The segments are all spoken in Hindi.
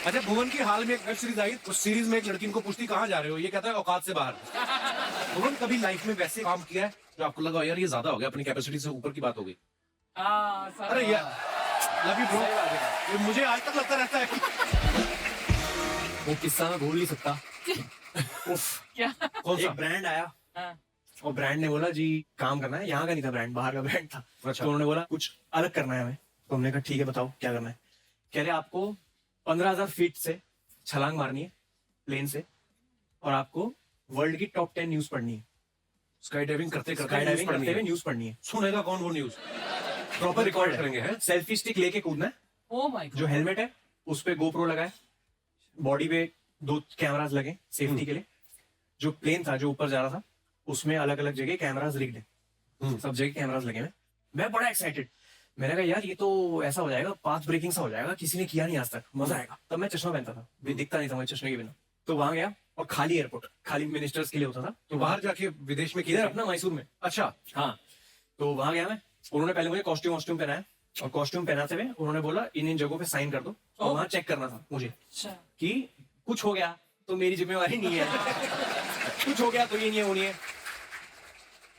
अच्छा, भुवन की हाल में एक वेब सीरीज आई, उस सीरीज में एक लड़की इनको पूछती कहाँ जा रहे हो, ये कहता है औकात से बाहर। भुवन कभी लाइफ में वैसे काम किया है जो आपको लगा यार ये ज्यादा हो गया, अपनी कैपेसिटी से ऊपर की बात हो गई? अरे यार, लव यू ब्रो, ये मुझे आज तक लगता रहता है। वो किस्सा मैं भूल नहीं सकता। उफ, क्या? कौन सा? एक ब्रांड आया हाँ, और ब्रांड ने बोला जी काम करना है। यहाँ का नहीं था ब्रांड, बाहर का ब्रांड था। अच्छा। तो उन्होंने बोला कुछ अलग करना है हमें। तो हमने कहा ठीक है बताओ क्या करना है। कह रहे आपको 15,000 फीट से छलांग मारनी है प्लेन से, और आपको वर्ल्ड की टॉप 10 न्यूज पढ़नी है। स्काई डाइविंग करते स्काई करते डाइविंग करते हुए न्यूज पढ़नी है। सुनेगा कौन वो न्यूज? प्रॉपर रिकॉर्ड करेंगे, हैं? सेल्फी स्टिक लेके कूदना है। Oh my God. जो हेलमेट है उस पे गोप्रो लगा है, बॉडी पे 2 कैमरास लगे सेफ्टी के लिए। जो प्लेन था जो ऊपर जा रहा था उसमें अलग अलग जगह कैमरास रिग्ड है, सब जगह कैमरास लगे हुए। मैं बड़ा एक्साइटेड, मैंने कहा यार ये तो ऐसा हो जाएगा, पाथ ब्रेकिंग सा हो जाएगा, किसी ने किया नहीं आज तक, मजा आएगा। तब मैं चश्मा पहनता था, दिखता नहीं था मुझे चश्मे के बिना। तो वहां गया और खाली एयरपोर्ट, खाली मिनिस्टर्स के लिए होता था। तो बाहर जाके विदेश में इधर किधर? अपना मैसूर में। अच्छा, हाँ, तो वहां गया मैं। उन्होंने पहले मुझे कॉस्ट्यूम पहनाया, और कॉस्ट्यूम पहनाते हुए उन्होंने बोला इन जगहों पे साइन कर दो। और वहां चेक करना था मुझे अच्छा। कि कुछ हो गया तो मेरी जिम्मेवारी नहीं है, कुछ हो गया तो ये नहीं है वो नहीं है।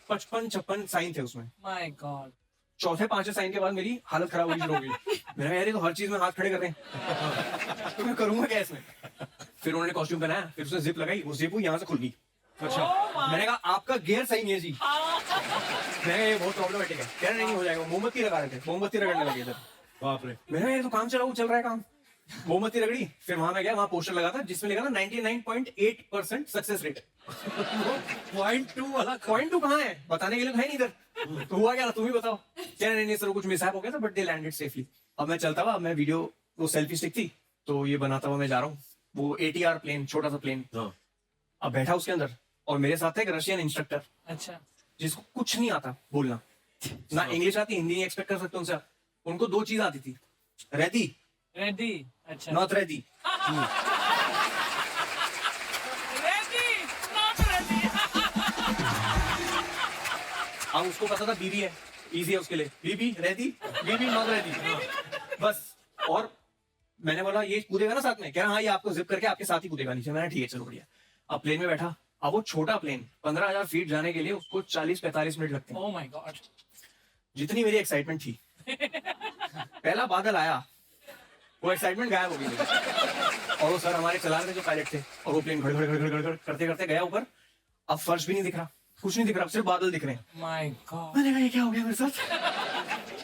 55-56 साइन थे उसमें। My God. चौथे 5वें साइन के बाद मेरी हालत खराब होगी शुरू हो गई। मैंने कहा यार ये तो हर चीज में हाथ खड़े कर रहे हैं, तो मैं करूंगा क्या इसमें। फिर उन्होंने कॉस्ट्यूम पहनाया, फिर उसने जिप लगाई, वो जिप यहाँ से खुल गई। अच्छा। मैंने कहा आपका गियर सही नहीं है जी। मैंने कहा ये बहुत प्रॉब्लमेटिक है। कह रहे नहीं हो जाएगा। मोमबत्ती लगा रहे थे, मोमबत्ती रगड़ने लगे इधर। बाप रे। मैंने कहा ये तो काम चला, वो चल रहा है काम। मोमबत्ती रगड़ी, फिर वहां मैं गया, वहां पोस्टर लगा था जिसमें लिखा था 99.8% सक्सेस रेट। .2 वाला .2 कहाँ है बताने के लिए है नहीं इधर। तो हुआ क्या था तुम ही बताओ। कह रहे नहीं सर कुछ मिसहैप हो गया था बट दे लैंडेड सेफली। अब मैं चलता हुआ, मैं वीडियो, वो सेल्फी स्टिक थी तो ये बनाता हुआ मैं जा रहा हूँ। वो ATR प्लेन, छोटा सा प्लेन, हाँ। अब बैठा उसके अंदर, और मेरे साथ था एक रशियन इंस्ट्रक्टर अच्छा। जिसको कुछ नहीं आता बोलना, ना इंग्लिश आती, हिंदी नहीं एक्सपेक्ट कर सकते उनसे। उनको 2 चीज आती थी, रेडी रेडी। अच्छा। Not ready. Ready not ready. हाँ उसको पता था बीबी है, इजी है उसके लिए। बीबी रेडी, बीबी नॉट रेडी, बस। और मैंने बोला ये कूदेगा ना साथ में? कह रहा हाँ ये आपको जिप करके आपके साथ ही कूदेगा नीचे। मैंने ठीक है चलो बढ़िया। अब प्लेन में बैठा, अब वो छोटा प्लेन 15,000 फीट जाने के लिए उसको 40-45 मिनट लगते हैं। Oh my God. जितनी मेरी एक्साइटमेंट थी, पहला बादल आया, वो एक्साइटमेंट गायब हो गई मेरी। और वो सर हमारे चला रहे थे जो पायलट थे, और वो प्लेन घड़ घड़ घड़ घड़ घड़ करते करते गया ऊपर। अब फर्श भी नहीं दिख रहा, कुछ नहीं दिख रहा, सिर्फ बादल दिख रहे हैं। My God. मैंने कहा ये क्या हो गया मेरे साथ।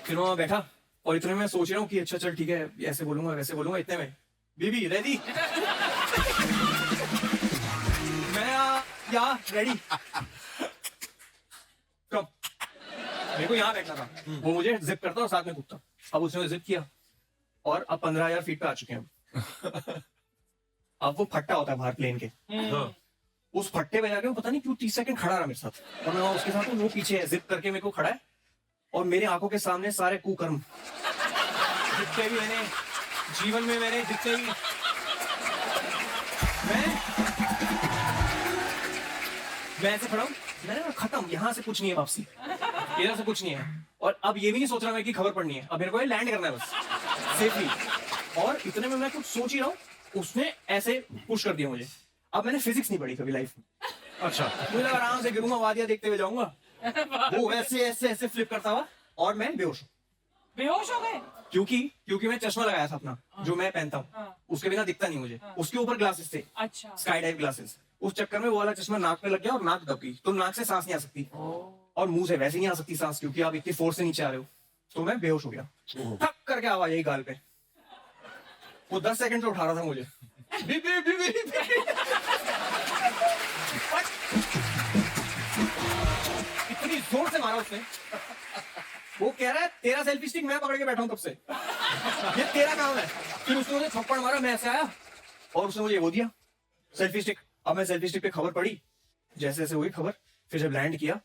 फिर वहां बैठा और इतने में सोच रहा हूँ कि अच्छा चल ठीक है, ऐसे बोलूंगा वैसे बोलूंगा। इतने में बीबी रेडी, मैं या रेडी कब। मेरे को यहाँ बैठना था, वो मुझे जिप करता और साथ में कूदता। अब उसने जिप किया और अब 15,000 फीट पे आ चुके हैं। अब वो फट्टा होता है बाहर प्लेन के, हाँ। उस फट्टे पे जाके वो पता नहीं क्यों 30 सेकंड खड़ा रहा मेरे साथ। और मैं वहां उसके साथ हूँ, वो पीछे है, जिप करके मेरे को खड़ा है, और मेरे आंखों के सामने सारे कुकर्म जितने भी मैंने जीवन में, मैंने जितने भी, मैं ऐसे खड़ा हूँ। मैंने कहा खत्म, यहाँ से कुछ नहीं है वापसी, इधर से कुछ नहीं है। और अब ये भी नहीं सोच रहा मैं कि खबर पड़नी है, अब मेरे को ये लैंड करना है बस सेफली। और इतने में मैं कुछ सोच ही रहा हूँ, उसने ऐसे पुश कर दिया मुझे। अब मैंने फिजिक्स नहीं पढ़ी कभी लाइफ में। अच्छा। मुझे लगा आराम से गिरूंगा, वादियां देखते हुए जाऊंगा। वो ऐसे ऐसे ऐसे फ्लिप करता हुआ, और मैं बेहोश हूँ। बेहोश हो गए? क्योंकि मैं चश्मा लगाया था अपना, जो मैं पहनता हूँ, हाँ। उसके बिना दिखता नहीं मुझे। उसके ऊपर ग्लासेस थे, अच्छा। Sky dive glasses. उस चक्कर में वो वाला चश्मा नाक पे लग गया और नाक दब गई, तो नाक से सांस नहीं आ सकती, और मुंह से वैसे नहीं आ सकती सांस, क्योंकि आप इतनी फोर्स से नीचे आ रहे हो। तो मैं बेहोश हो गया, ठक करके आवाज यही गाल पे। वो 10 सेकंड से उठा रहा था मुझे। बीबी बीबी बीबी। इतनी जोर से मारा उसने। वो कह रहा है तेरा सेल्फी स्टिक मैं पकड़ के बैठा हूं तब से, ये तेरा काम है। फिर उसने मुझे थप्पड़ मारा, मैं ऐसे आया और उसने मुझे वो दिया सेल्फी स्टिक। अब मैं सेल्फी स्टिक पे खबर पढ़ी, जैसे जैसे हुई खबर। फिर जब लैंड किया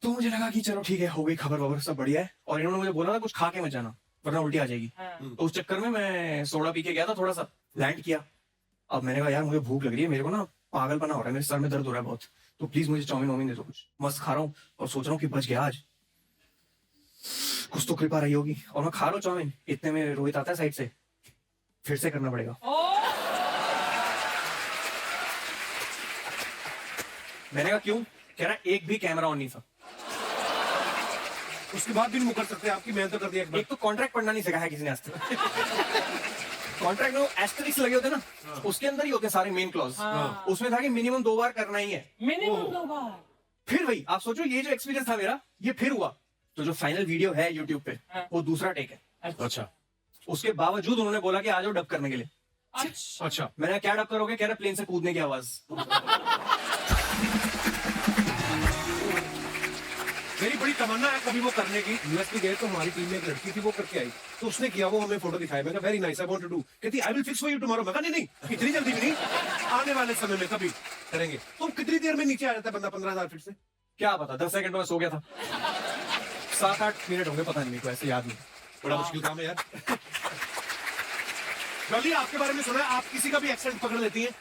तो मुझे लगा कि चलो ठीक है, हो गई खबर वबर, सब बढ़िया है। और इन्होंने मुझे बोला था कुछ खा के मत जाना वरना उल्टी आ जाएगी। तो उस चक्कर में मैं सोडा पी के गया था थोड़ा सा। लैंड किया, अब मैंने कहा यार मुझे भूख लग रही है, मेरे को ना पागलपना हो रहा है, मेरे सर में दर्द हो रहा है बहुत, तो प्लीज मुझे चाउमीन वाउमीन दे दो कुछ। मस्त खा रहा हूँ और सोच रहा हूँ कि बच गया आज, कुछ तो कृपा रही होगी। और मैं खा रहा हूँ चाउमीन, इतने में रोहित आता है साइड से। फिर से करना पड़ेगा। मैंने कहा क्यों? कह रहा एक भी कैमरा ऑन नहीं था। उसके बाद भी नहीं मुकर सकते, आपकी मेहनत तो कर दिया एक बार। एक तो कॉन्ट्रैक्ट पढ़ना नहीं सिखाया किसी ने आज तक। कॉन्ट्रैक्ट में एस्टेरिक्स लगे होते ना, उसके अंदर ही होते हैं सारे मेन क्लॉज। उसमें था कि मिनिमम 2 बार करना ही है। मिनिमम 2 बार। फिर वही आप सोचो, ये जो एक्सपीरियंस था मेरा, ये फिर हुआ। तो जो फाइनल वीडियो है यूट्यूब पे, वो दूसरा टेक है। अच्छा उसके बावजूद उन्होंने बोला कि आ जाओ डब करने के लिए। अच्छा अच्छा। मैंने कहा, क्या डब करोगे? कह रहा प्लेन से कूदने की आवाज। मेरी बड़ी तमन्ना है कभी वो करने की। यूएस में गए तो हमारी टीम में एक लड़की थी, वो करके आई, तो उसने किया, वो हमें फोटो दिखाया। मैं कहा very nice, I want to do. कहती I will fix for you tomorrow. मैं कहा नहीं नहीं, इतनी जल्दी भी नहीं, आने वाले समय में कभी करेंगे। तो कितनी देर में नीचे आ जाता है बंदा 15,000 फीट से? क्या पता, 10 सेकंड में सो गया था। 7-8 मिनट होंगे, पता नहीं मेरे को, ऐसे याद नहीं। बड़ा मुश्किल काम है यार। डॉली, आपके बारे में सुना है आप किसी का भी एक्सेंट पकड़ लेती हैं?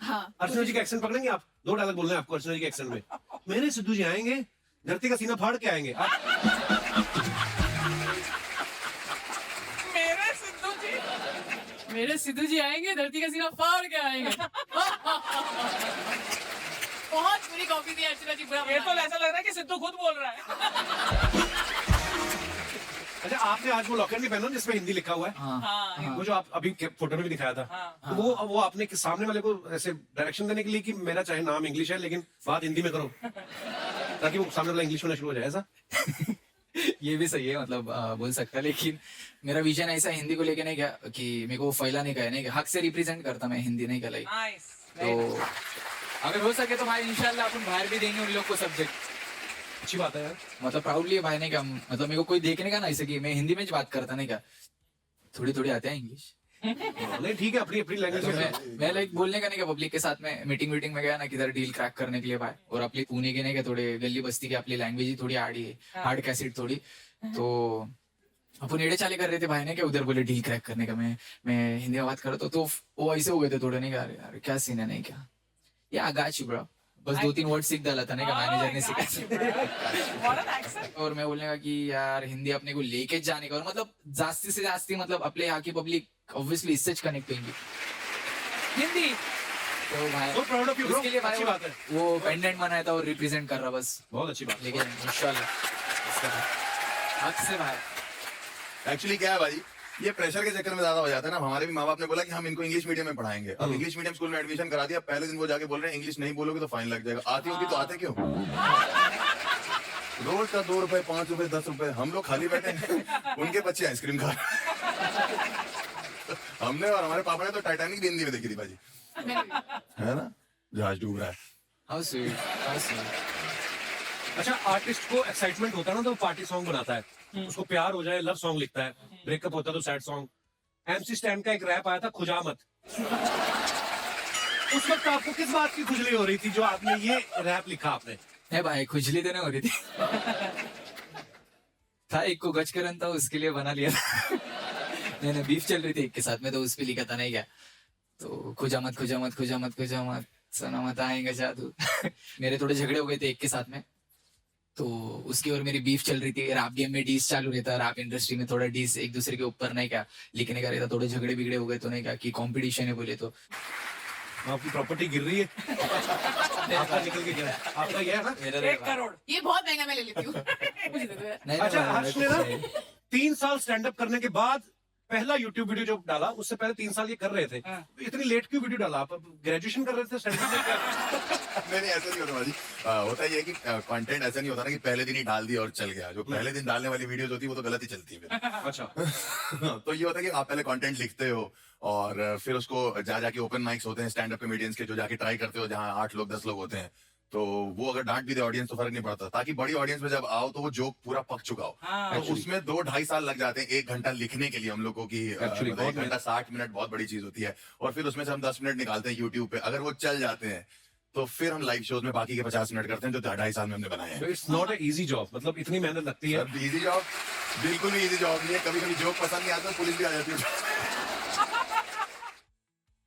हाँ। अर्चना जी का एक्सेंट पकड़ेंगे आप? 2 डायलॉग बोलना है आपको अर्चना जी के एक्सेंट में। मेरे सिद्धू जी आएंगे, धरती का सीना फाड़ के आएंगे। मेरे सिद्धू जी आएंगे, धरती का सीना फाड़ के आएंगे। बहुत बुरी कॉपी दी अर्चना जी, बुरा ये तो बना। ऐसा लग रहा है कि सिद्धू खुद बोल रहा है। अच्छा, आपने आज वो लॉकर नहीं पहना जिसमें हिंदी लिखा हुआ है? हाँ। वो जो आप अभी फोटो में भी दिखाया था, तो वो आपने सामने वाले को ऐसे डायरेक्शन देने के लिए कि मेरा चाहे नाम इंग्लिश है लेकिन बात हिंदी में करो, ताकि वो सामने वाला इंग्लिश में शुरू हो जाए, ऐसा? ये भी सही है, मतलब बोल सकता है, लेकिन मेरा विजन ऐसा हिंदी को लेके नहीं क्या कि मेरे को फैलाने का है, नहीं क्या हक से रिप्रेजेंट करता मैं हिंदी नहीं कहलाई। नाइस। तो अगर हो सके तो भाई इंशाल्लाह अपन बाहर भी देंगे उन लोग को सब्जेक्ट। अच्छी बात है यार। मतलब प्राउडली है भाई, नहीं क्या, मतलब मेरे को कोई देखने का ना ऐसे कि मैं हिंदी में बात करता नहीं क्या, थोड़ी थोड़ी आते हैं इंग्लिश। नहीं ठीक है, अपनी अपनी लैंग्वेज तो में। मैं लाइक बोलने का नहीं क्या, पब्लिक के साथ में मीटिंग में गया ना किधर डील क्रैक करने के लिए भाई, और अपनी पुणे के नहीं क्या थोड़े गली बस्ती की अपनी लैंग्वेज ही थोड़ी आड़ी है, हार्ड कैसेट थोड़ी, तो अपन एड़े चाले कर रहे थे भाई ने क्या, उधर बोले डील क्रैक करने का, मैं हिंदी में बात कर रहा था, तो वो ऐसे हो गए थे थोड़े, नहीं क्या यार क्या सीन है, नहीं क्या या गाची ब्रो, बस 2-3 वर्ड सीख डाला था नहीं क्या, मैनेजर ने सिखाया। और मैं बोलने का कि यार हिंदी अपने को लेके जाने का, और मतलब जास्ती से जास्ती मतलब अपने यहाँ की पब्लिक ऑब्वियसली इससे कनेक्ट होंगी हिंदी, तो भाई So proud of you, bro. उसके लिए भाई अच्छी बात है। वो पेंडेंट बनाया था और रिप्रेजेंट कर रहा बस, बहुत अच्छी बात। लेकिन इंशाल्लाह हक से भाई। एक्चुअली क्या है भाई, ये प्रेशर के चक्कर में ज्यादा हो जाता है ना। हमारे भी माँ बाप ने बोला कि हम इनको इंग्लिश मीडियम में पढ़ाएंगे, अब इंग्लिश मीडियम स्कूल में एडमिशन करा दिया, पहले दिन वो जाके बोल रहे हैं इंग्लिश नहीं बोलोगे तो फाइन लग जाएगा। आती होगी तो आते क्यों? रोज का 2 रुपए 5 रुपए 10 रुपए, हम लोग खाली बैठे हैं, उनके बच्चे आइसक्रीम खा रहे। हमने और हमारे पापा ने तो टाइटैनिक भी हिंदी में देखी थी भाजी, है ना, जहाज डूब रहा है। How sweet, how sweet. अच्छा, आर्टिस्ट को एक्साइटमेंट होता है ना तो वो पार्टी सॉन्ग बनाता है, उसको प्यार हो जाए लव सॉन्ग लिखता है, ब्रेकअप होता है तो सैड सॉन्ग। एमसी स्टैन का एक रैप आया था, खुजामत। उस वक्त आपको किस बात की खुजली हो रही थी जो आपने ये रैप लिखा? आपने है भाई, खुजली तो नहीं हो रही थी था, एक को गजकरन था उसके लिए बना लिया था। नहीं बीफ चल रही थी एक के साथ में, तो उस पे लिखा था नहीं क्या, तो खुजामत खुजामत खुजामत खुजामत सना मत आएगा जादू। मेरे थोड़े झगड़े हो गए थे एक के साथ में, तो उसकी और मेरी बीफ चल रही थी, रैप गेम में डीस चालू रहता है, रैप इंडस्ट्री में थोड़ा डीस एक दूसरे के ऊपर नहीं क्या लिखने का रहता, थोड़े झगड़े बिगड़े हो गए तो नहीं क्या कि कंपटीशन है बोले तो आपकी प्रॉपर्टी गिर रही है। आपका निकल के गया, आपका ये है ना? 1 करोड़। ये बहुत महंगा मैं ले लेती हूँ। मुझे दे दो यार। नहीं, अच्छा, नहीं, हर्ष ने ना 3 साल स्टैंड अप करने के बाद पहला यूट्यूब वीडियो जो डाला, उससे पहले 3 साल ये कर रहे थे। इतनी लेट क्यों वीडियो डाला? आप ग्रेजुएशन कर रहे थे स्टैंड अप? नहीं ऐसा नहीं होता भाजी। होता ये है कि कंटेंट ऐसा नहीं होता ना कि पहले दिन ही डाल दिया और चल गया। जो पहले दिन डालने वाली वीडियोस होती है वो तो गलत ही चलती है फिर। अच्छा। तो ये होता है कि आप पहले कंटेंट लिखते हो और फिर उसको जाके ओपन माइक्स होते हैं स्टैंड अप कॉमेडियंस के, जो जाके ट्राई करते हो, जहाँ 8 लोग 10 लोग होते हैं, तो वो अगर डांट भी दे ऑडियंस तो फर्क नहीं पड़ता, ताकि बड़ी ऑडियंस में जब आओ तो वो जोक पूरा पक चुका हो। तो उसमें 2-2.5 साल लग जाते हैं 1 घंटा लिखने के लिए हम लोग को, कि Actually, 1 घंटा 60 मिनट बहुत बड़ी चीज होती है, और फिर उसमें से हम 10 मिनट निकालते हैं यूट्यूब पे। अगर वो चल जाते हैं तो फिर हम लाइव शोज में बाकी के 50 मिनट करते हैं, जो 2.5 साल में हमने बनाए हैं। It's not a easy job, मतलब इतनी मेहनत लगती है। इजी जॉब बिल्कुल भी इजी जॉब नहीं है। कभी कभी जोक पसंद नहीं आता तो पुलिस भी आ जाती है।